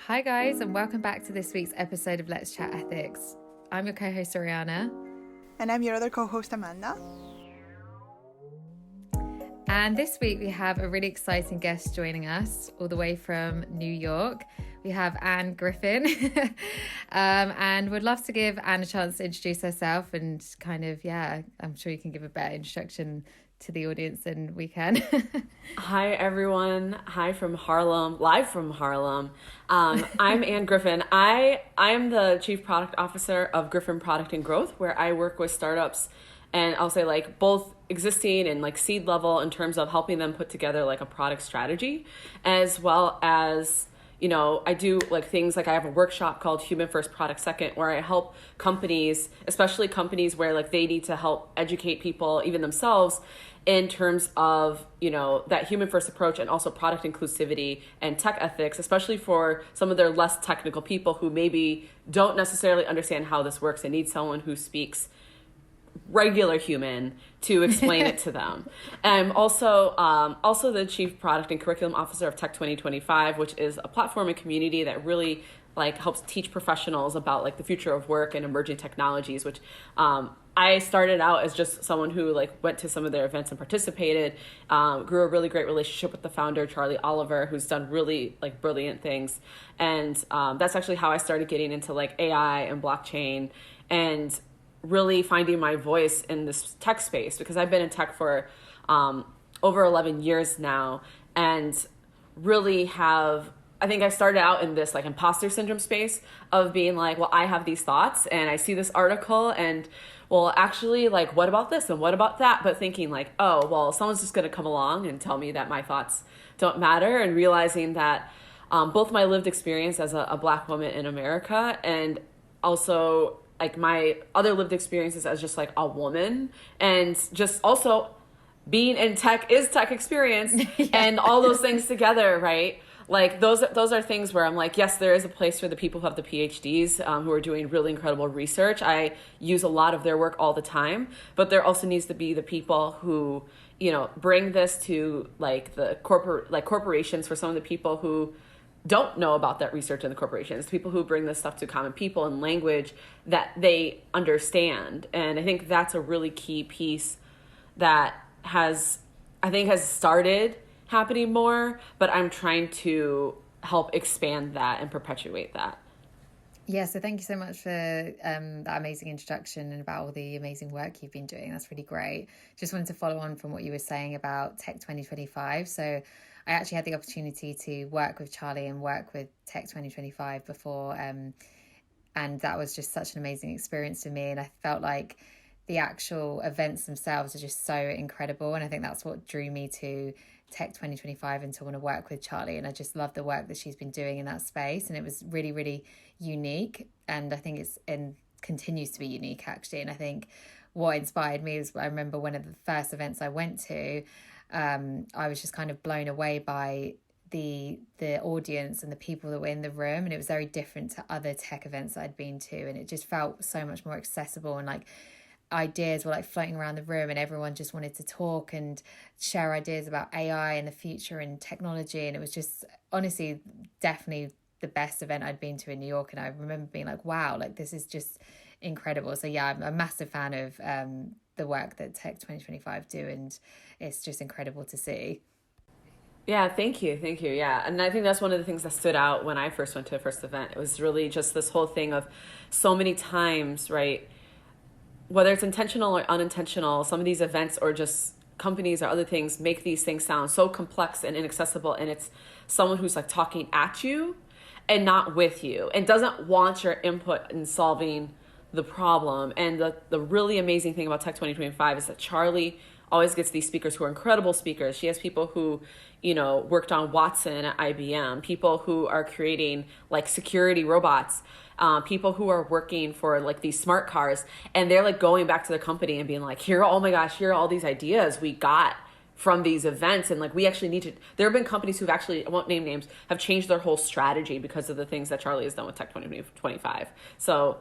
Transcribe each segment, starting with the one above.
Hi guys, and welcome back to this week's episode of Let's Chat Ethics. I'm your co-host Ariana. And I'm your other co-host Amanda. And this week we have a really exciting guest joining us all the way from New York. We have Anne Griffin. And we'd love to give Anne a chance to introduce herself and I'm sure you can give a better introduction to the audience than we can. Hi, everyone. Hi from Harlem, live from Harlem. I'm Anne Griffin. I am the Chief Product Officer of Griffin Product Growth, where I work with startups, and I'll say like both existing and like seed level in terms of helping them put together like a product strategy, as well as, you know, I do like things like I have a workshop called Human First Product Second, where I help companies, especially companies where like they need to help educate people, even themselves, in terms of, you know, that human first approach and also product inclusivity and tech ethics, especially for some of their less technical people who maybe don't necessarily understand how this works and need someone who speaks regular human to explain it to them. And I'm also the Chief Product and Curriculum Officer of Tech 2025, which is a platform and community that really like helps teach professionals about like the future of work and emerging technologies, which I started out as just someone who like went to some of their events and participated, grew a really great relationship with the founder, Charlie Oliver, who's done really like brilliant things. And that's actually how I started getting into like AI and blockchain and really finding my voice in this tech space, because I've been in tech for over 11 years now, and really have, I think I started out in this like imposter syndrome space of being like, well, I have these thoughts and I see this article and, well, actually, like, what about this and what about that? But thinking like, oh, well, someone's just going to come along and tell me that my thoughts don't matter, and realizing that both my lived experience as a Black woman in America and also like my other lived experiences as just like a woman, and just also being in tech is tech experience and all those things together, right? Like those are things where I'm like, yes, there is a place for the people who have the PhDs who are doing really incredible research. I use a lot of their work all the time, but there also needs to be the people who, you know, bring this to like the corporations, for some of the people who don't know about that research in the corporations, people who bring this stuff to common people in language that they understand. And I think that's a really key piece that has started happening more, but I'm trying to help expand that and perpetuate that. Yeah, so thank you so much for that amazing introduction and about all the amazing work you've been doing. That's really great. Just wanted to follow on from what you were saying about Tech 2025. So I actually had the opportunity to work with Charlie and work with Tech 2025 before, and that was just such an amazing experience to me. And I felt like the actual events themselves are just so incredible, and I think that's what drew me to Tech 2025 and to want to work with Charlie. And I just love the work that she's been doing in that space, and it was really, really unique, and I think continues to be unique actually. And I think what inspired me is, I remember one of the first events I went to, I was just kind of blown away by the audience and the people that were in the room, and it was very different to other tech events that I'd been to, and it just felt so much more accessible, and like ideas were like floating around the room, and everyone just wanted to talk and share ideas about AI and the future and technology. And it was just honestly definitely the best event I'd been to in New York, and I remember being like, wow, like this is just incredible. So yeah, I'm a massive fan of the work that Tech 2025 do, and it's just incredible to see. Yeah, thank you. Yeah. And I think that's one of the things that stood out when I first went to the first event. It was really just this whole thing of so many times, right, whether it's intentional or unintentional, some of these events or just companies or other things make these things sound so complex and inaccessible. And it's someone who's like talking at you and not with you, and doesn't want your input in solving the problem. And the really amazing thing about Tech 2025 is that Charlie always gets these speakers who are incredible speakers. She has people who, you know, worked on Watson at IBM, people who are creating like security robots, people who are working for like these smart cars, and they're like going back to their company and being like, here are all these ideas we got from these events. And like, we actually need to, there have been companies who've actually, I won't name names, have changed their whole strategy because of the things that Charlie has done with Tech 2025. So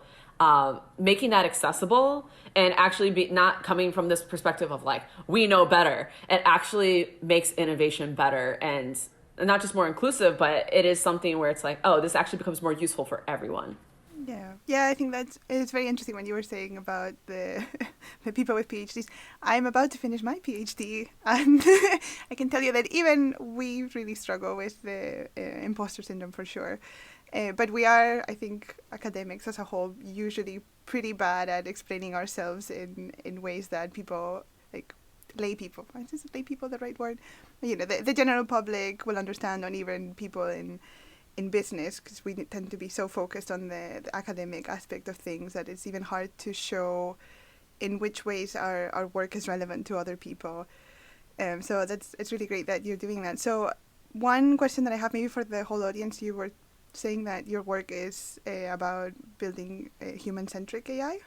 making that accessible and actually not coming from this perspective of like, we know better, it actually makes innovation better. And not just more inclusive, but it is something where it's like, oh, this actually becomes more useful for everyone. Yeah, I think it's very interesting when you were saying about the the people with PhDs. I'm about to finish my PhD, and I can tell you that even we really struggle with the imposter syndrome for sure. But we are, I think, academics as a whole, usually pretty bad at explaining ourselves in ways that people, like lay people, is lay people the right word? The general public will understand, or even people in business, because we tend to be so focused on the academic aspect of things that it's even hard to show in which ways our work is relevant to other people. So it's really great that you're doing that. So one question that I have maybe for the whole audience, you were saying that your work is about building human-centric AI?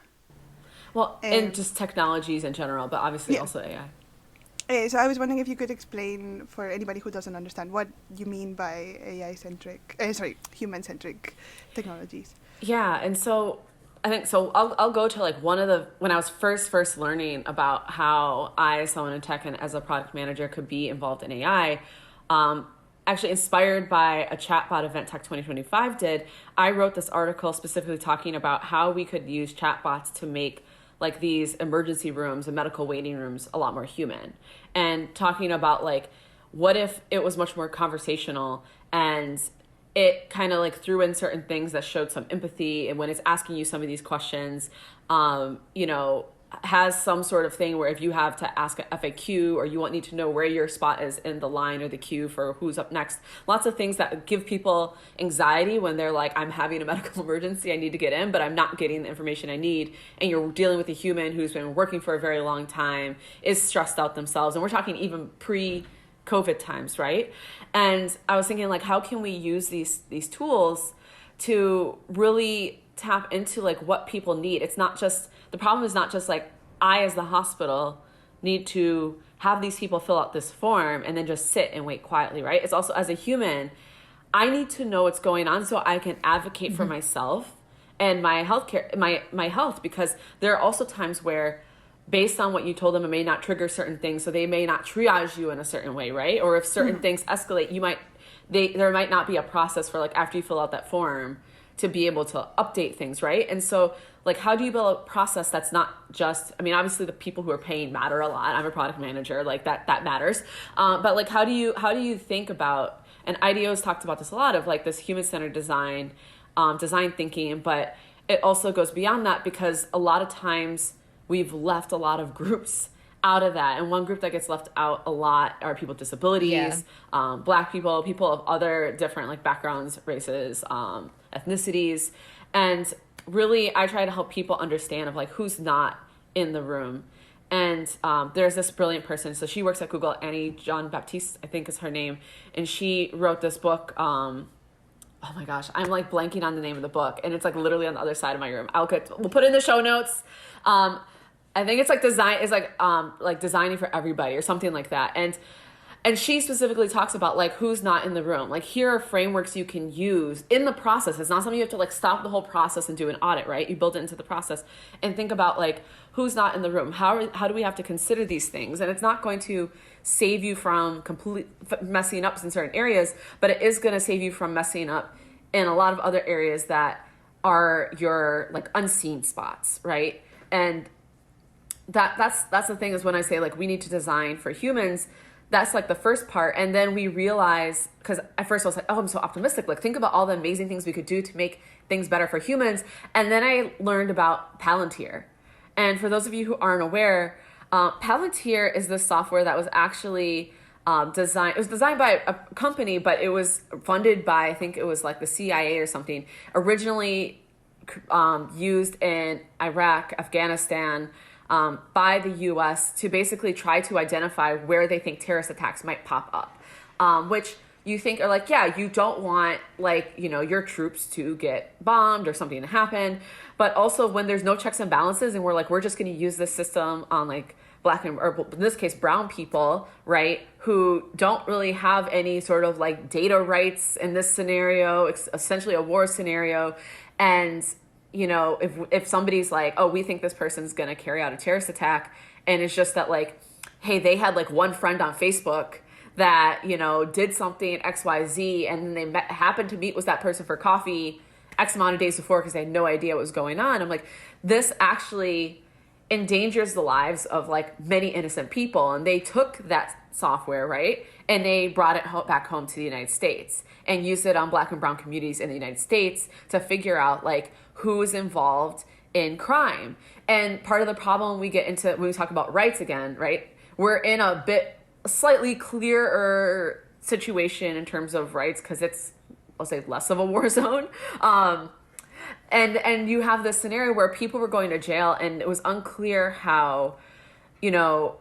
Well, and just technologies in general, but obviously also AI. So I was wondering if you could explain for anybody who doesn't understand what you mean by human-centric technologies. Yeah, and so I think so. I'll go to like when I was first learning about how I, as someone in tech and as a product manager, could be involved in AI. Actually inspired by a chatbot event Tech 2025 did, I wrote this article specifically talking about how we could use chatbots to make like these emergency rooms and medical waiting rooms a lot more human, and talking about like, what if it was much more conversational and it kind of like threw in certain things that showed some empathy, and when it's asking you some of these questions, has some sort of thing where if you have to ask an FAQ or you need to know where your spot is in the line or the queue for who's up next, lots of things that give people anxiety when they're like, I'm having a medical emergency, I need to get in, but I'm not getting the information I need. And you're dealing with a human who's been working for a very long time, is stressed out themselves. And we're talking even pre-COVID times, right? And I was thinking like, how can we use these tools to really tap into like what people need? It's not just, the problem is not just like I as the hospital need to have these people fill out this form and then just sit and wait quietly, right? It's also, as a human, I need to know what's going on so I can advocate for myself and my healthcare, my health, because there are also times where based on what you told them, it may not trigger certain things, so they may not triage you in a certain way, right? Or if certain things escalate, there might not be a process for like after you fill out that form to be able to update things, right? And so like, how do you build a process that's not just, I mean, obviously the people who are paying matter a lot. I'm a product manager, like that matters. But like, how do you think about, and IDEO's talked about this a lot, of like this human-centered design thinking, but it also goes beyond that, because a lot of times we've left a lot of groups out of that. And one group that gets left out a lot are people with disabilities, Black people, people of other different like backgrounds, races, ethnicities. And really, I try to help people understand of like who's not in the room. And there's this brilliant person. So she works at Google, Annie Jean-Baptiste, I think is her name. And she wrote this book. Oh my gosh, I'm like blanking on the name of the book. And it's like literally on the other side of my room. We'll put it in the show notes. I think it's like designing for everybody or something like that. And she specifically talks about like who's not in the room. Like, here are frameworks you can use in the process. It's not something you have to like stop the whole process and do an audit, right? You build it into the process and think about like who's not in the room. How do we have to consider these things? And it's not going to save you from messing up in certain areas, but it is going to save you from messing up in a lot of other areas that are your like unseen spots, right? And that's the thing, is when I say like we need to design for humans, that's like the first part. And then we realize, because at first I was like, oh, I'm so optimistic. Like, think about all the amazing things we could do to make things better for humans. And then I learned about Palantir. And for those of you who aren't aware, Palantir is the software that was actually designed. It was designed by a company, but it was funded by, I think it was like the CIA or something. Originally used in Iraq, Afghanistan, by the U.S. to basically try to identify where they think terrorist attacks might pop up, which you think are like, yeah, you don't want like, your troops to get bombed or something to happen. But also when there's no checks and balances and we're just going to use this system on like Black or in this case, brown people, right, who don't really have any sort of like data rights in this scenario. It's essentially a war scenario. And if somebody's like, oh, we think this person's going to carry out a terrorist attack, and it's just that like, hey, they had like one friend on Facebook that, you know, did something XYZ, and then they happened to meet with that person for coffee X amount of days before because they had no idea what was going on. I'm like, this actually endangers the lives of like many innocent people. And they took that software, right, and they brought it back home to the United States and used it on Black and brown communities in the United States to figure out like who's involved in crime. And part of the problem we get into when we talk about rights again, right, we're in a slightly clearer situation in terms of rights because it's, I'll say, less of a war zone. And you have this scenario where people were going to jail and it was unclear how, you know,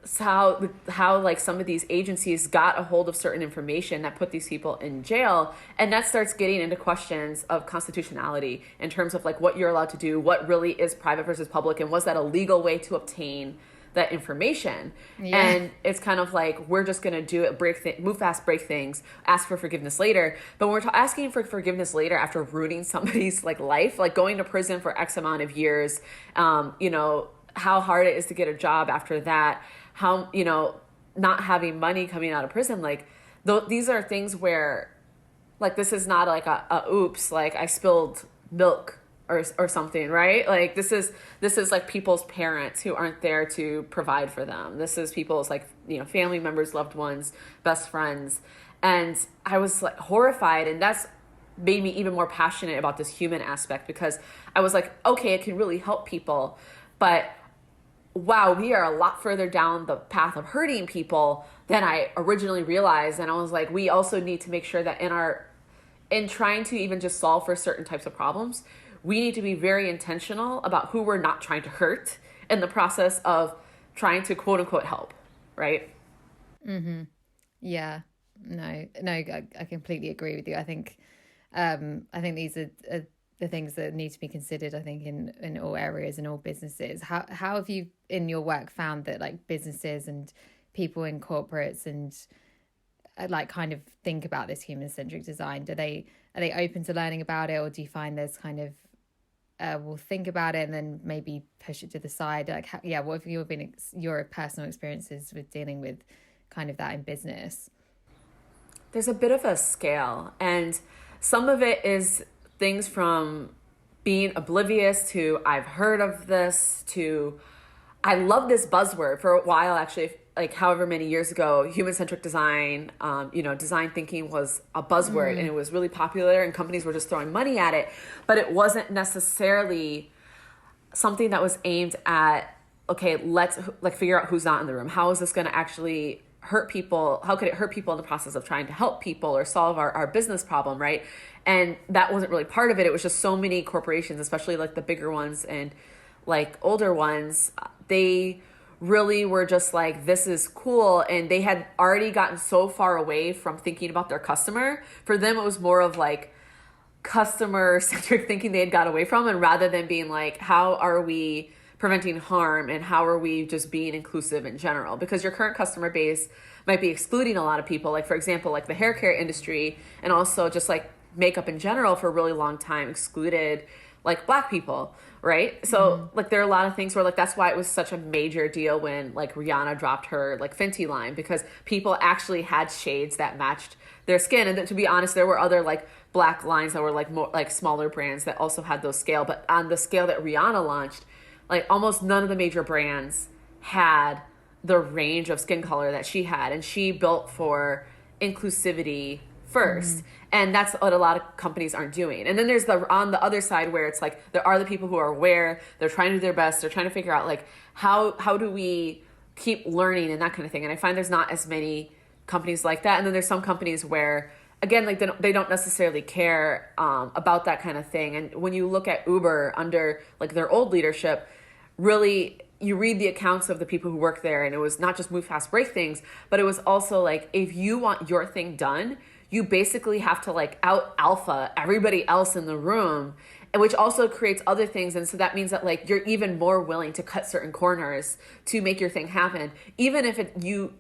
how like some of these agencies got a hold of certain information that put these people in jail. And that starts getting into questions of constitutionality in terms of like what you're allowed to do, what really is private versus public, and was that a legal way to obtain that information. Yeah. And it's kind of like, we're just going to do it, move fast, break things, ask for forgiveness later. But when we're asking for forgiveness later after ruining somebody's like life, like going to prison for X amount of years, you know, how hard it is to get a job after that, how, you know, not having money coming out of prison, like these are things where like, this is not like a oops, like I spilled milk or something, right? Like this is like people's parents who aren't there to provide for them. This is people's like, you know, family members, loved ones, best friends. And I was like horrified, and that's made me even more passionate about this human aspect, because I was like, okay, it can really help people, but wow, we are a lot further down the path of hurting people than I originally realized. And I was like, we also need to make sure that in trying to even just solve for certain types of problems, we need to be very intentional about who we're not trying to hurt in the process of trying to quote unquote help, right? Mm-hmm. Yeah, no, I completely agree with you. I think these are the things that need to be considered, I think, in all areas and all businesses. How have you in your work found that like businesses and people in corporates and like kind of think about this human-centric design? Are they open to learning about it, or do you find there's kind of we'll think about it and then maybe push it to the side? Like, what have your personal experiences with dealing with kind of that in business? There's a bit of a scale, and some of it is things from being oblivious to I've heard of this to I love this buzzword. For a while, actually, like however many years ago, human-centric design, design thinking was a buzzword, and it was really popular, and companies were just throwing money at it, but it wasn't necessarily something that was aimed at, okay, let's like figure out who's not in the room. How is this going to actually hurt people? How could it hurt people in the process of trying to help people or solve our business problem, right? And that wasn't really part of it. It was just so many corporations, especially like the bigger ones and like older ones, they really were just like, this is cool. And they had already gotten so far away from thinking about their customer. For them, it was more of like customer-centric thinking they had got away from. And rather than being like, how are we preventing harm and how are we just being inclusive in general? Because your current customer base might be excluding a lot of people. Like, for example, like the hair care industry and also just like makeup in general for a really long time excluded like Black people, right? So like there are a lot of things where like that's why it was such a major deal when like Rihanna dropped her like Fenty line, because people actually had shades that matched their skin. And to be honest, there were other like Black lines that were like more like smaller brands that also had those scale. But on the scale that Rihanna launched, like almost none of the major brands had the range of skin color that she had. And she built for inclusivity first. And that's what a lot of companies aren't doing. And then there's on the other side where it's like, there are the people who are aware, they're trying to do their best, they're trying to figure out like, how do we keep learning and that kind of thing. And I find there's not as many companies like that. And then there's some companies where, again, like they don't necessarily care about that kind of thing. And when you look at Uber under like their old leadership, really, you read the accounts of the people who work there, and it was not just move fast, break things, but it was also like, if you want your thing done, you basically have to like out alpha everybody else in the room, and which also creates other things. And so that means that like you're even more willing to cut certain corners to make your thing happen, even if you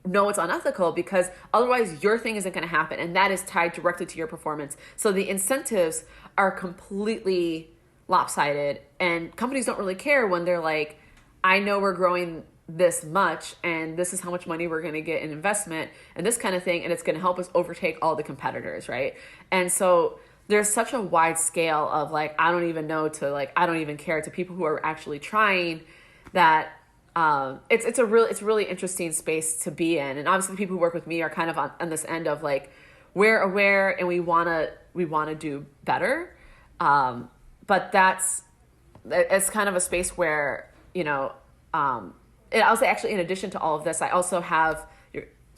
know it's unethical, because otherwise your thing isn't going to happen, and that is tied directly to your performance. So the incentives are completely lopsided, and companies don't really care when they're like, I know we're growing this much, and this is how much money we're going to get in investment and this kind of thing, and it's going to help us overtake all the competitors, right? And so there's such a wide scale of like, I don't even know to like, I don't even care to people who are actually trying, that it's a really interesting space to be in. And obviously the people who work with me are kind of on this end of like, we're aware and we want to do better. But it's kind of a space where, and I'll say actually, in addition to all of this, I also have,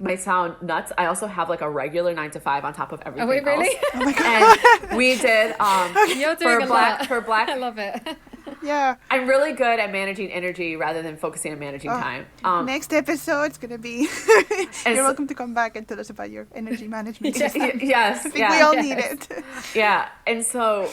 might sound nuts, I also have like a regular 9 to 5 on top of everything. Oh, wait, really? Else. Oh my God. And we did, You're doing for Black. I love it. Yeah. I'm really good at managing energy rather than focusing on managing time. Next episode's going to be, you're welcome to come back and tell us about your energy management. Yes. I think we all need it. Yeah. And so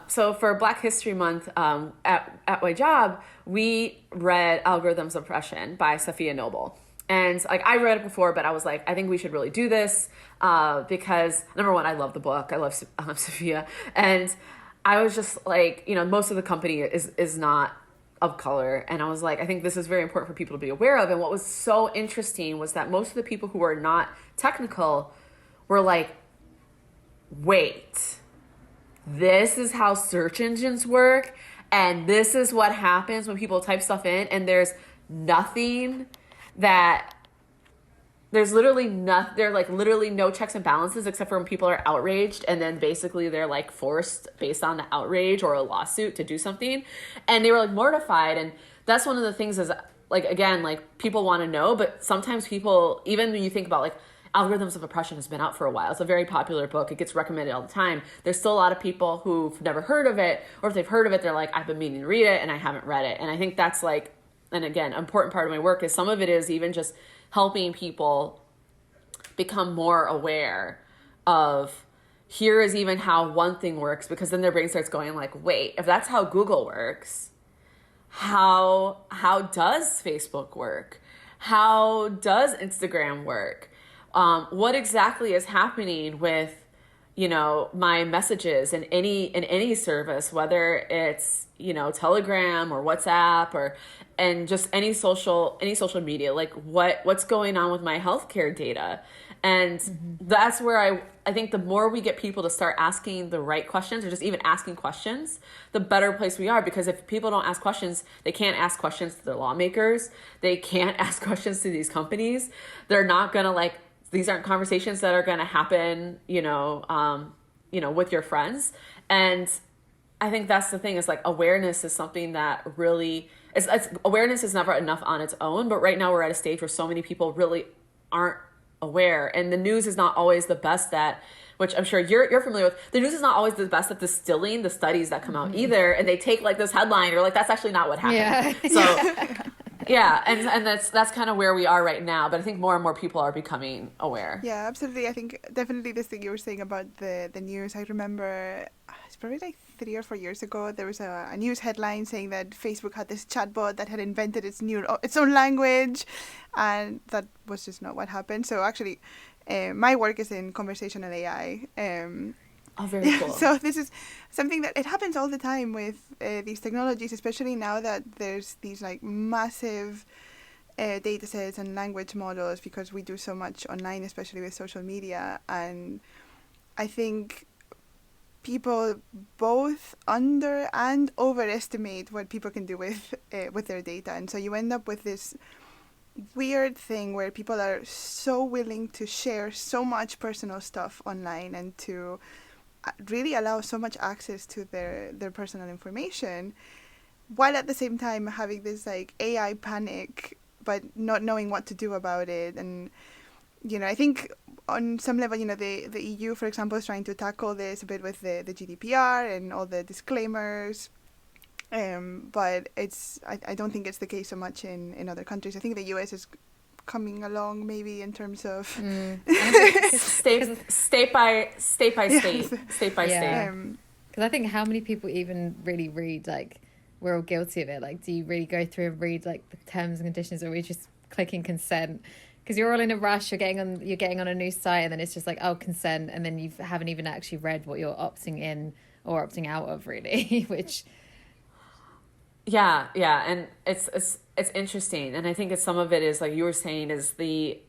for Black History Month, at my job, we read Algorithms of Oppression by Safiya Noble. And like, I read it before, but I was like, I think we should really do this, because number one, I love the book. I love Safiya. And I was just like, most of the company is not of color. And I was like, I think this is very important for people to be aware of. And what was so interesting was that most of the people who were not technical were like, wait, this is how search engines work. And this is what happens when people type stuff in. And there's nothing that... There's literally no checks and balances except for when people are outraged, and then basically they're like forced based on the outrage or a lawsuit to do something. And they were like mortified. And that's one of the things is like, again, like people want to know, but sometimes people, even when you think about like Algorithms of Oppression has been out for a while. It's a very popular book. It gets recommended all the time. There's still a lot of people who've never heard of it, or if they've heard of it, they're like, I've been meaning to read it and I haven't read it. And I think that's like, and again, an important part of my work is some of it is even just helping people become more aware of, here is even how one thing works, because then their brain starts going like, wait, if that's how Google works, how does Facebook work? How does Instagram work? What exactly is happening with, my messages in any service, whether it's, Telegram or WhatsApp and just any social media, like what's going on with my healthcare data. And that's where I think the more we get people to start asking the right questions, or just even asking questions, the better place we are. Because if people don't ask questions, they can't ask questions to their lawmakers. They can't ask questions to these companies. They're not going to these aren't conversations that are going to happen, with your friends. And I think that's the thing, is like awareness is something that really awareness is never enough on its own. But right now we're at a stage where so many people really aren't aware, and the news is not always the best at, which I'm sure you're familiar with. The news is not always the best at distilling the studies that come out either. And they take like this headline, or like, that's actually not what happened. Yeah. So yeah. And that's kind of where we are right now. But I think more and more people are becoming aware. Yeah, absolutely. I think definitely this thing you were saying about the news. I remember it's probably like 3 or 4 years ago, there was a news headline saying that Facebook had this chatbot that had invented its own language, and that was just not what happened. So actually, my work is in conversational AI. Oh, very cool. So this is something that it happens all the time with these technologies, especially now that there's these like massive data sets and language models, because we do so much online, especially with social media. And I think people both under and overestimate what people can do with their data. And so you end up with this weird thing where people are so willing to share so much personal stuff online and to really allow so much access to their personal information, while at the same time having this like AI panic, but not knowing what to do about it. And I think on some level, the EU, for example, is trying to tackle this a bit with the GDPR and all the disclaimers. But I don't think it's the case so much in other countries. I think the US is coming along maybe in terms of state by state. Because I think how many people even really read, like, we're all guilty of it. Like, do you really go through and read like the terms and conditions, or are we just clicking consent? Because you're all in a rush, you're getting on a new site, and then it's just like, oh, consent, and then you haven't even actually read what you're opting in or opting out of, really. Which yeah, and it's it's interesting. And I think some of it is like you were saying is the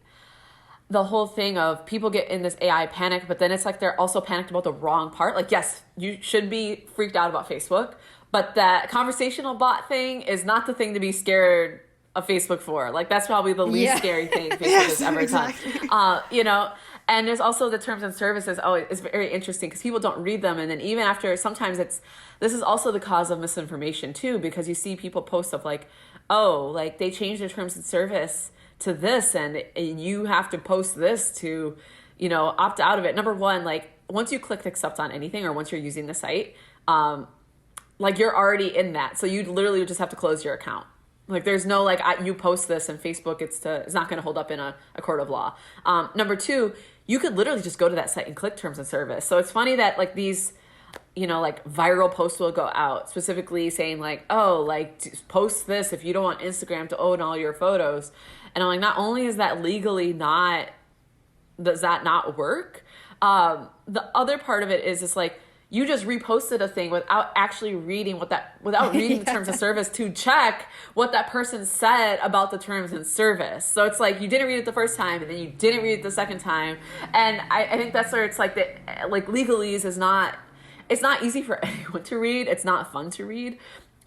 whole thing of people get in this AI panic, but then it's like they're also panicked about the wrong part. Like, yes, you should be freaked out about Facebook, but that conversational bot thing is not the thing to be scared of Facebook for. Like, that's probably the least scary thing Facebook has ever done. You know, and there's also the terms and services. Oh, it's very interesting because people don't read them. And then even after, sometimes this is also the cause of misinformation too, because you see people post stuff like, oh, like they changed their terms and service to this and you have to post this to, you know, opt out of it. Number one, like once you click accept on anything or once you're using the site, like you're already in that. So you literally just have to close your account. Like there's no like you post this and Facebook it's not going to hold up in a court of law. Number two, you could literally just go to that site and click terms and service. So it's funny that like these, you know, like viral posts will go out specifically saying like, oh, like post this if you don't want Instagram to own all your photos. And I'm like, not only is that legally does that not work? The other part of it is it's like, you just reposted a thing without actually reading without reading the terms of service to check what that person said about the terms and service. So it's like you didn't read it the first time and then you didn't read it the second time. And I think that's where it's like like legalese is not, it's not easy for anyone to read. It's not fun to read.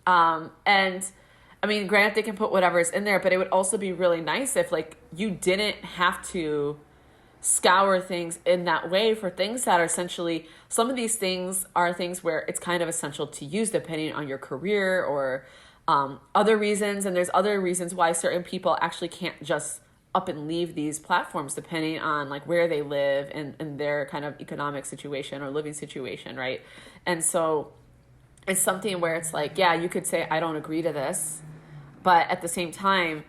And I mean, granted, they can put whatever's in there, but it would also be really nice if like you didn't have to scour things in that way for things that are essentially, some of these things are things where it's kind of essential to use depending on your career or other reasons. And there's other reasons why certain people actually can't just up and leave these platforms depending on like where they live and their kind of economic situation or living situation, right? And so it's something where it's like, yeah, you could say, I don't agree to this, but at the same time,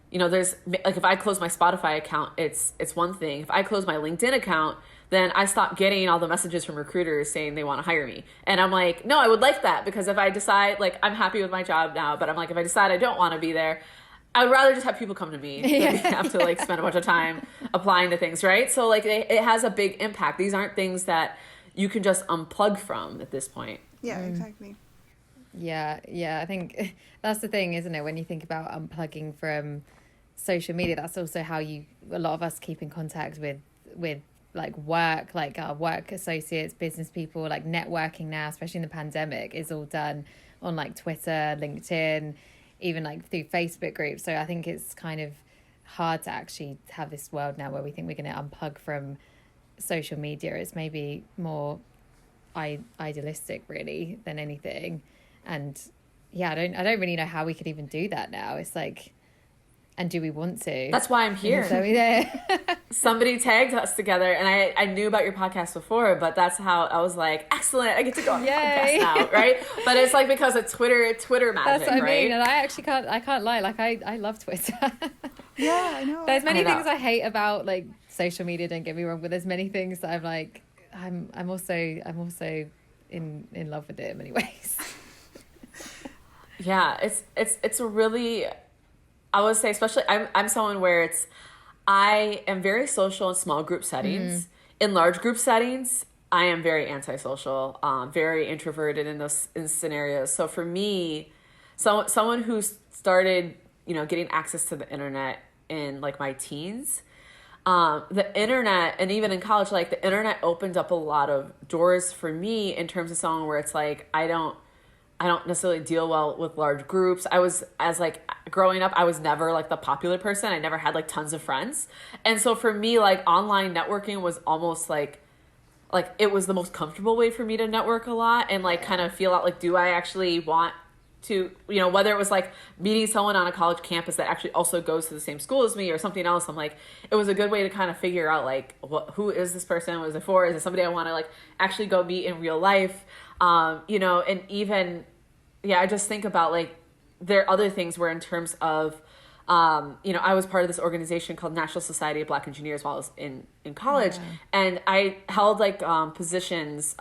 you know, there's like if I close my Spotify account, it's one thing. If I close my LinkedIn account, then I stop getting all the messages from recruiters saying they want to hire me. And I'm like, no, I would like that because if I decide like I'm happy with my job now, but I'm like, if I decide I don't want to be there, I would rather just have people come to me than have to like spend a bunch of time applying to things, right? So like it has a big impact. These aren't things that you can just unplug from at this point. Yeah, exactly. Yeah, I think that's the thing, isn't it? When you think about unplugging from social media, that's also how a lot of us keep in contact with like work, like our work associates, business people, like networking now, especially in the pandemic, is all done on like Twitter, LinkedIn, even like through Facebook groups. So I think it's kind of hard to actually have this world now where we think we're going to unplug from social media. It's maybe more idealistic really than anything. And yeah, I don't really know how we could even do that now. It's like, and do we want to? That's why I'm here. So somebody tagged us together, and I knew about your podcast before, but that's how I was like, excellent, I get to go on the podcast now, right? But it's like because of Twitter magic, that's what I right? mean, and I can't lie, like I love Twitter. Yeah, I know. There's many things I hate about like social media, don't get me wrong, but there's many things that I'm like, I'm also in love with it in many ways. Yeah, it's a really, I would say, especially I'm someone where I am very social in small group settings. In large group settings, I am very antisocial, very introverted in scenarios. So for me, someone who started, you know, getting access to the internet in like my teens, the internet, and even in college, like the internet opened up a lot of doors for me in terms of someone where it's like, I don't necessarily deal well with large groups. Growing up, I was never like the popular person. I never had like tons of friends. And so for me, like online networking was almost like it was the most comfortable way for me to network a lot and like kind of feel out like, do I actually want to, you know, whether it was like meeting someone on a college campus that actually also goes to the same school as me or something else. I'm like, it was a good way to kind of figure out like, who is this person? What is it for? Is it somebody I want to like actually go meet in real life? You know, and even, yeah, I just think about like, there are other things where in terms of, you know, I was part of this organization called National Society of Black Engineers while I was in college. Yeah. And I held like positions,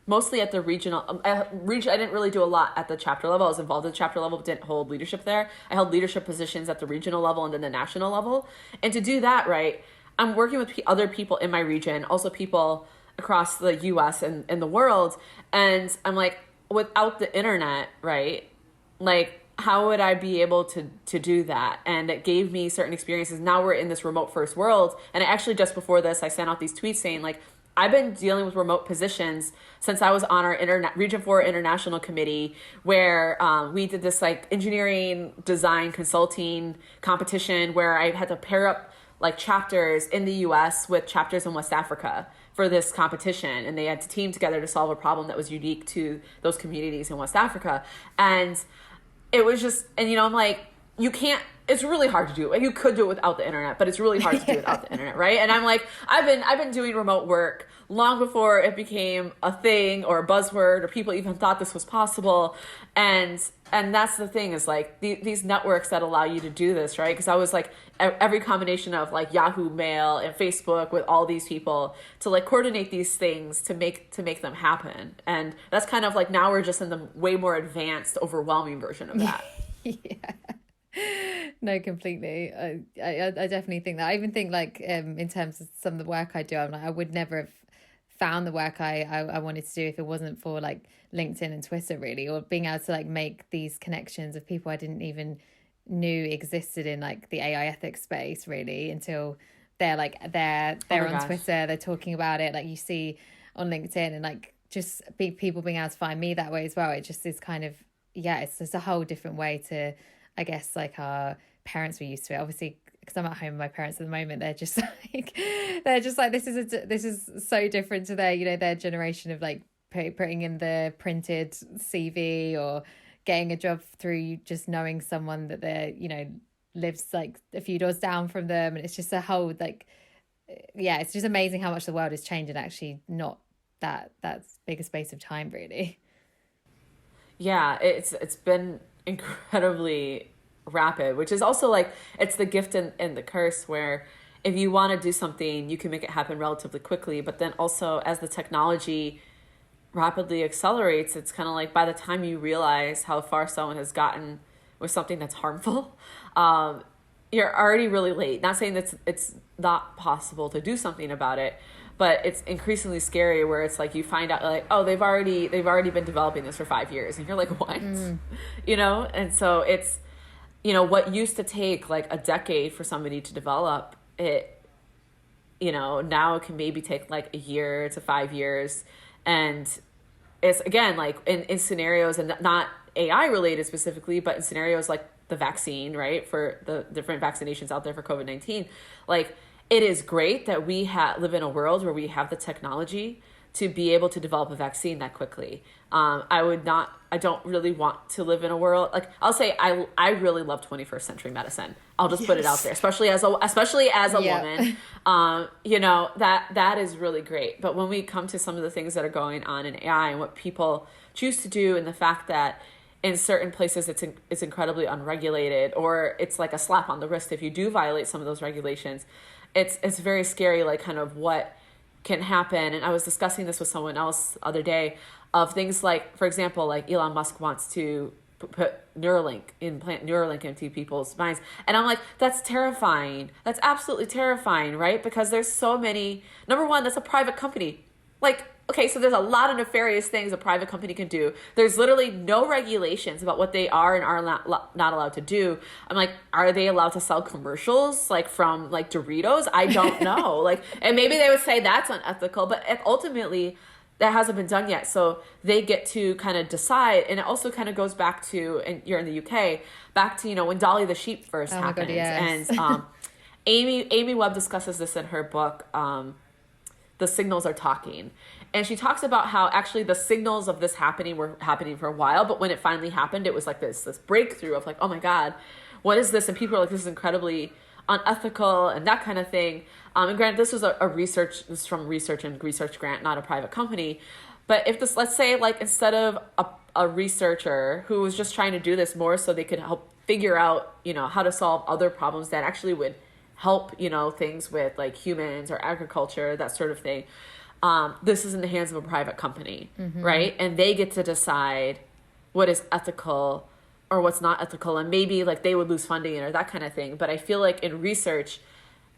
mostly at the regional, I didn't really do a lot at the chapter level. I was involved at the chapter level, but didn't hold leadership there. I held leadership positions at the regional level and then the national level. And to do that, right, I'm working with other people in my region, also people across the US and the world. And I'm like, without the internet, right, like how would I be able to do that? And it gave me certain experiences. Now we're in this remote first world. And actually just before this, I sent out these tweets saying like, I've been dealing with remote positions since I was on our Region 4 International Committee, where we did this like engineering design consulting competition where I had to pair up like chapters in the US with chapters in West Africa for this competition. And they had to team together to solve a problem that was unique to those communities in West Africa. And it was just, and you know, I'm like, you can't, it's really hard to do. Like, you could do it without the internet, but it's really hard to do it without the internet, right? And I'm like, I've been doing remote work long before it became a thing or a buzzword or people even thought this was possible. And that's the thing is like these networks that allow you to do this, right? Because I was like every combination of like Yahoo Mail and Facebook with all these people to like coordinate these things to make them happen. And that's kind of like now we're just in the way more advanced, overwhelming version of that. Yeah. No, completely. I definitely think that. I even think like in terms of some of the work I do, I'm like I would never have found the work I wanted to do if it wasn't for like LinkedIn and Twitter, really, or being able to like make these connections of people I didn't even knew existed in like the AI ethics space, really, until they're on Twitter, they're talking about it, like you see on LinkedIn, and like just people being able to find me that way as well. It just is kind of, yeah, it's just a whole different way to, I guess, like our parents were used to it. Obviously, because I'm at home with my parents at the moment, they're just like this is so different to their generation of like putting in the printed CV or getting a job through just knowing someone that they're lives like a few doors down from them, and it's just a whole like, yeah, it's just amazing how much the world has changed, and actually not that big a space of time, really. Yeah, it's been incredibly rapid, which is also like, it's the gift and the curse, where if you want to do something, you can make it happen relatively quickly. But then also as the technology rapidly accelerates, it's kind of like by the time you realize how far someone has gotten with something that's harmful, you're already really late. Not saying that it's not possible to do something about it, but it's increasingly scary where it's like you find out like, oh, they've already been developing this for 5 years, and you're like, what? And so it's, what used to take like a decade for somebody to develop it, now it can maybe take like a year to 5 years. And it's, again, like in scenarios, and not AI related specifically, but in scenarios like the vaccine, right? For the different vaccinations out there for COVID-19, like it is great that we live in a world where we have the technology to be able to develop a vaccine that quickly. I don't really want to live in a world, like I'll say I really love 21st century medicine. I'll just put it out there, especially as a woman. That is really great. But when we come to some of the things that are going on in AI and what people choose to do, and the fact that in certain places it's incredibly unregulated, or it's like a slap on the wrist if you do violate some of those regulations, it's very scary, like kind of what can happen. And I was discussing this with someone else the other day of things like, for example, like Elon Musk wants to put implant Neuralink into people's minds. And I'm like, that's terrifying. That's absolutely terrifying, right? Because there's so many, number one, that's a private company. Like, okay, so there's a lot of nefarious things a private company can do. There's literally no regulations about what they are and are not allowed to do. I'm like, are they allowed to sell commercials like from like Doritos? I don't know. Like, and maybe they would say that's unethical, but ultimately that hasn't been done yet. So they get to kind of decide. And it also kind of goes back to, and you're in the UK, back to, when Dolly the sheep first happened. God, yes. And Amy Webb discusses this in her book, The Signals Are Talking. And she talks about how actually the signals of this happening were happening for a while, but when it finally happened, it was like this breakthrough of like, oh my God, what is this? And people are like, this is incredibly unethical and that kind of thing. And granted, this was this is from research grant, not a private company. But if this, let's say like instead of a researcher who was just trying to do this more so they could help figure out, how to solve other problems that actually would help, things with like humans or agriculture, that sort of thing. This is in the hands of a private company, right? And they get to decide what is ethical or what's not ethical. And maybe like they would lose funding or that kind of thing. But I feel like in research,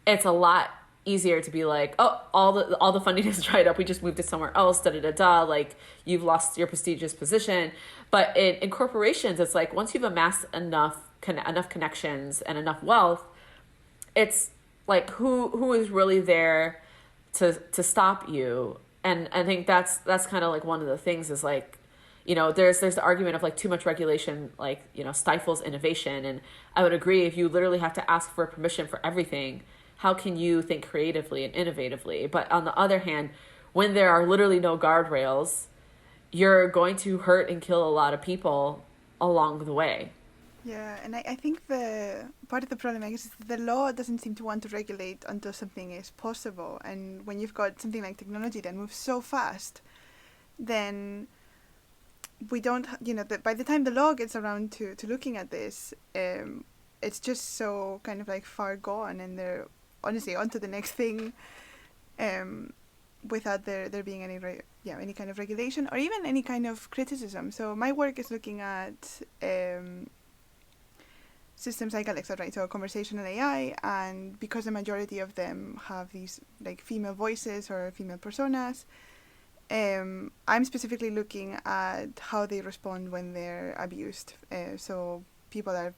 it's a lot easier to be like, oh, all the funding is dried up, we just moved it somewhere else, like you've lost your prestigious position. But in corporations, it's like once you've amassed enough connections and enough wealth, it's like who is really there to stop you. And I think that's kind of like one of the things is like, there's the argument of like too much regulation, like, stifles innovation. And I would agree, if you literally have to ask for permission for everything, how can you think creatively and innovatively? But on the other hand, when there are literally no guardrails, you're going to hurt and kill a lot of people along the way. Yeah, and I think the part of the problem is the law doesn't seem to want to regulate until something is possible. And when you've got something like technology that moves so fast, then we don't, by the time the law gets around to looking at this, it's just so kind of like far gone, and they're honestly on to the next thing, without there being any kind of regulation or even any kind of criticism. So my work is looking at systems like Alexa, right? So conversational AI, and because the majority of them have these like female voices or female personas, I'm specifically looking at how they respond when they're abused. So people are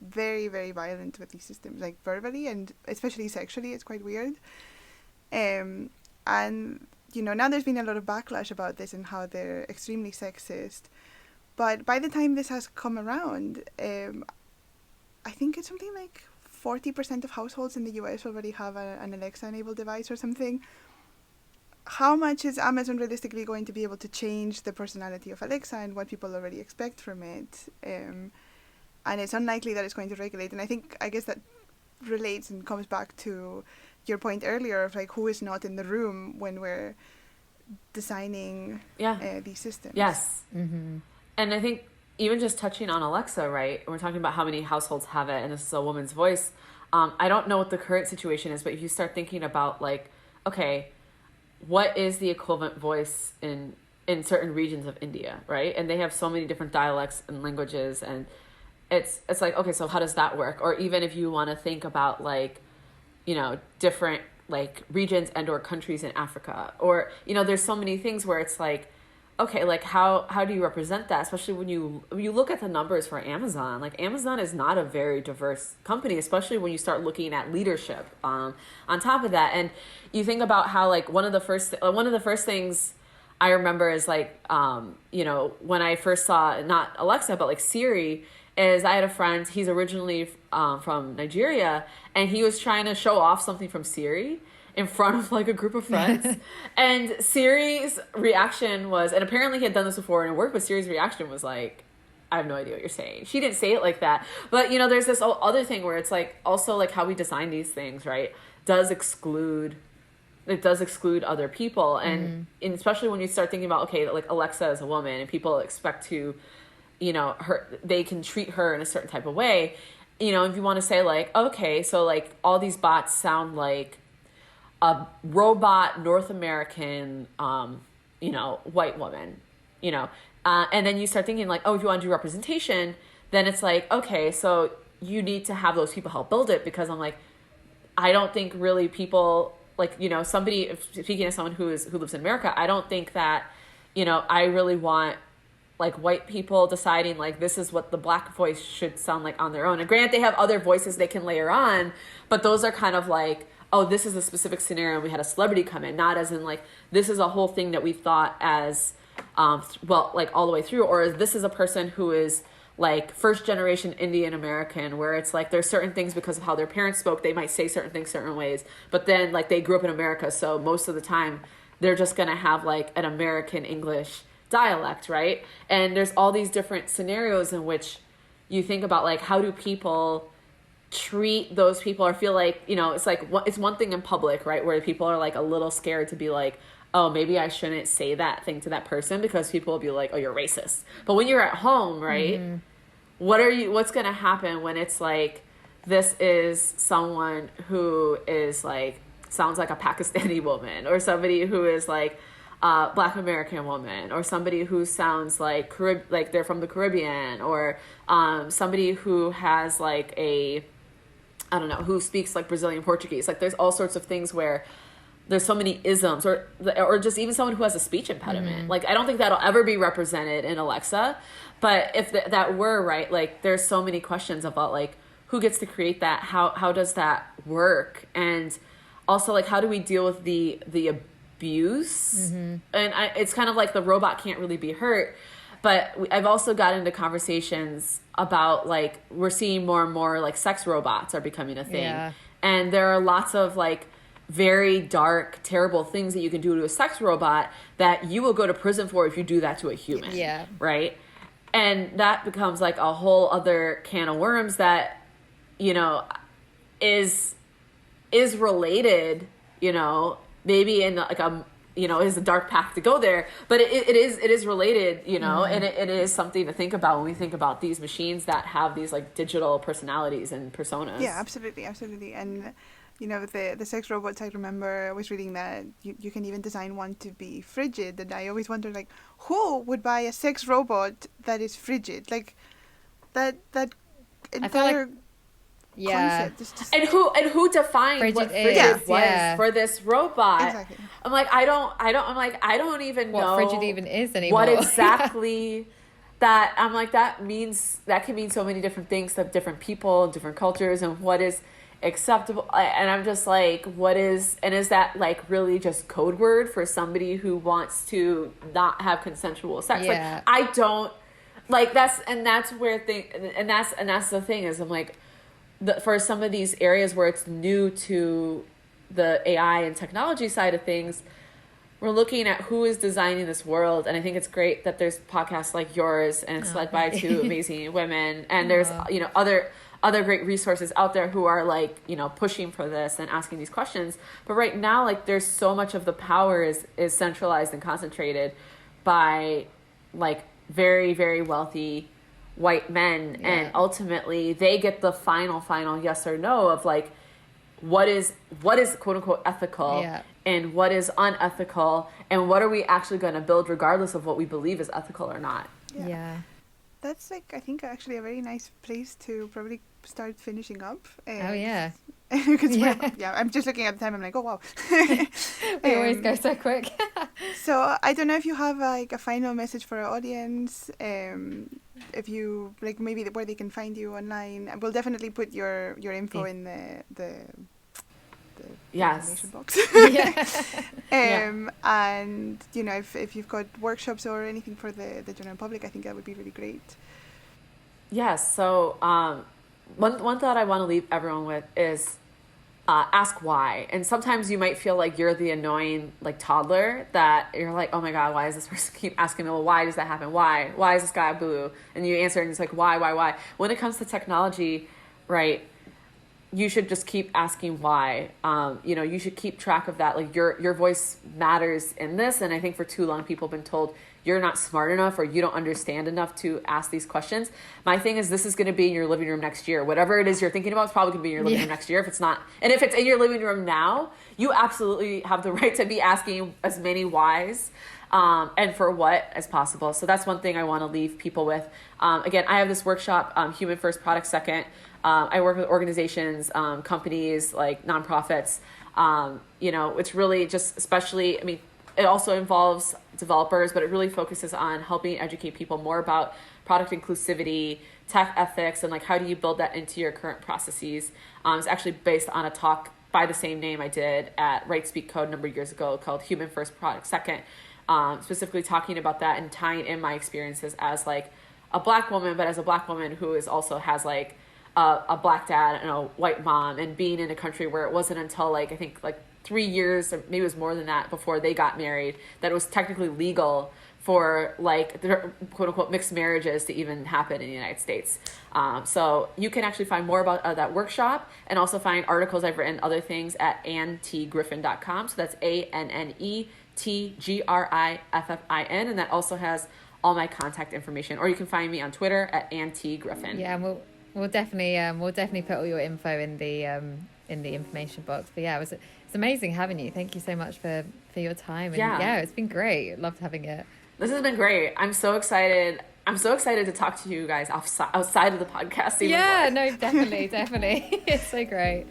very, very violent with these systems, like verbally and especially sexually. It's quite weird. And, now there's been a lot of backlash about this and how they're extremely sexist. But by the time this has come around, I think it's something like 40% of households in the US already have an Alexa-enabled device or something. How much is Amazon realistically going to be able to change the personality of Alexa and what people already expect from it? And it's unlikely that it's going to regulate. And I guess that relates and comes back to your point earlier of like who is not in the room when we're designing these systems. Yes. Mm-hmm. And I think even just touching on Alexa, right? We're talking about how many households have it, and this is a woman's voice. I don't know what the current situation is, but if you start thinking about like, okay, what is the equivalent voice in certain regions of India, right? And they have so many different dialects and languages, and it's like, okay, so how does that work? Or even if you want to think about like, different like regions and or countries in Africa, or, there's so many things where it's like, okay, like how do you represent that? Especially when you look at the numbers for Amazon, like Amazon is not a very diverse company, especially when you start looking at leadership on top of that. And you think about how like one of the first things I remember is like, when I first saw not Alexa, but like Siri, is I had a friend, he's originally from Nigeria, and he was trying to show off something from Siri in front of like a group of friends. And Siri's reaction was, and apparently he had done this before and it worked, but Siri's reaction was like, I have no idea what you're saying. She didn't say it like that. But, there's this other thing where it's like, also like how we design these things, right, does exclude other people. And especially when you start thinking about, okay, like Alexa is a woman and people expect to, they can treat her in a certain type of way. If you want to say like, okay, so like all these bots sound like a robot North American, white woman, and then you start thinking like, oh, if you want to do representation, then it's like, okay, so you need to have those people help build it, because I'm like, I don't think really people like, somebody, speaking as someone who lives in America, I don't think that, I really want like white people deciding like this is what the black voice should sound like on their own. And granted, they have other voices they can layer on, but those are kind of like, oh, this is a specific scenario and we had a celebrity come in, not as in like, this is a whole thing that we thought as, like all the way through, or this is a person who is like first generation Indian American, where it's like there's certain things because of how their parents spoke, they might say certain things certain ways, but then like they grew up in America, so most of the time they're just gonna have like an American English dialect, right? And there's all these different scenarios in which you think about like, how do people treat those people, or feel like, it's like, it's one thing in public, right, where people are like a little scared to be like, oh, maybe I shouldn't say that thing to that person because people will be like, oh, you're racist. But when you're at home, right, what's going to happen when it's like, this is someone who is like, sounds like a Pakistani woman, or somebody who is like a Black American woman, or somebody who sounds like they're from the Caribbean, or somebody who has like a I don't know, who speaks like Brazilian Portuguese. Like there's all sorts of things where there's so many isms, or just even someone who has a speech impediment. Like I don't think that'll ever be represented in Alexa, but if that were, right, like there's so many questions about like who gets to create that, how does that work, and also like how do we deal with the abuse, and it's kind of like the robot can't really be hurt. But I've also got into conversations about like we're seeing more and more like sex robots are becoming a thing, and there are lots of like very dark, terrible things that you can do to a sex robot that you will go to prison for if you do that to a human. Yeah. Right? And that becomes like a whole other can of worms that, you know, is related, you know, maybe in like a, you know, is a dark path to go there, but it is related, you know, and it is something to think about when we think about these machines that have these like digital personalities and personas. Yeah, absolutely. And you know, the sex robots, I remember I was reading that you can even design one to be frigid. And I always wonder, like, who would buy a sex robot that is frigid? Like, that entire concept is just... And who defined frigid what frigid was for this robot? Exactly. I'm like, I don't even know what frigid even is anymore. What exactly... that I'm like, that can mean so many different things to different people, different cultures, and what is acceptable. And I'm just like, is that like really just code word for somebody who wants to not have consensual sex? Like I don't like that's where that's the thing is, I'm like, for some of these areas where it's new to the AI and technology side of things, we're looking at who is designing this world. And I think it's great that there's podcasts like yours, and it's led by two amazing women, and there's you know other great resources out there who are like, you know, pushing for this and asking these questions. But right now, like there's so much of the power is centralized and concentrated by like very, very wealthy white men. And ultimately they get the final yes or no of like, what is quote unquote ethical and what is unethical, and what are we actually going to build regardless of what we believe is ethical or not. That's like, I think actually a very nice place to probably start finishing up. Because I'm just looking at the time. I'm like, oh wow. We always go so quick. So I don't know if you have like a final message for our audience. If you like, maybe where they can find you online. We'll definitely put your info in the information box. And you know, if you've got workshops or anything for the general public, I think that would be really great. Yes. So one thought I want to leave everyone with is ask why. And sometimes you might feel like you're the annoying like toddler that you're like, oh my God, why does this person keep asking me, well, why does that happen? Why is this guy blue? And you answer and it's like, why? When it comes to technology, right, you should just keep asking why. You know, you should keep track of that. Like your voice matters in this. And I think for too long, people have been told you're not smart enough or you don't understand enough to ask these questions. My thing is, this is going to be in your living room next year. Whatever it is you're thinking about, it's probably going to be in your living room next year. If it's not, and if it's in your living room now, you absolutely have the right to be asking as many whys. And for what as possible. So that's one thing I want to leave people with. Again, I have this workshop, Human First, Product Second. I work with organizations, companies, like nonprofits. You know, it's really just, especially, I mean, it also involves developers, but it really focuses on helping educate people more about product inclusivity, tech ethics, and like how do you build that into your current processes. It's actually based on a talk by the same name I did at Right Speak Code a number of years ago called Human First, Product Second. Specifically talking about that and tying in my experiences as like a Black woman, but as a Black woman who is also has like a Black dad and a white mom, and being in a country where it wasn't until like, I think like 3 years or maybe it was more than that before they got married that it was technically legal for like the quote unquote mixed marriages to even happen in the United States. So you can actually find more about that workshop and also find articles I've written, other things at AnneTGriffin.com. So that's ANNETGRIFFIN, and that also has all my contact information. Or you can find me on Twitter at Anne T Griffin. Yeah, and we'll definitely put all your info in the information box. But yeah, it's amazing having you. Thank you so much for your time. And yeah, it's been great. Loved having it. This has been great. I'm so excited. I'm so excited to talk to you guys outside of the podcast. Even more. No, definitely. It's so great.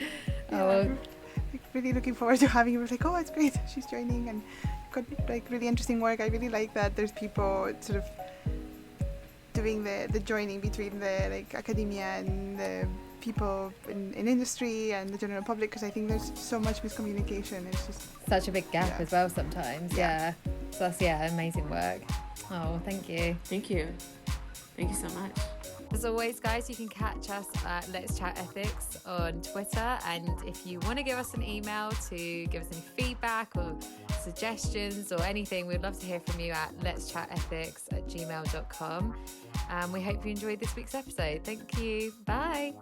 Really looking forward to having you. Like, oh, it's great, she's joining, and got like really interesting work. I really like that there's people sort of doing the joining between the like academia and the people in industry and the general public, because I think there's so much miscommunication. It's just such a big gap as well sometimes. So that's amazing work. Oh, thank you so much. As always, guys, you can catch us at Let's Chat Ethics on Twitter, and if you want to give us an email to give us any feedback or suggestions or anything, we'd love to hear from you at letschatethics@gmail.com. We hope you enjoyed this week's episode. Thank you. Bye.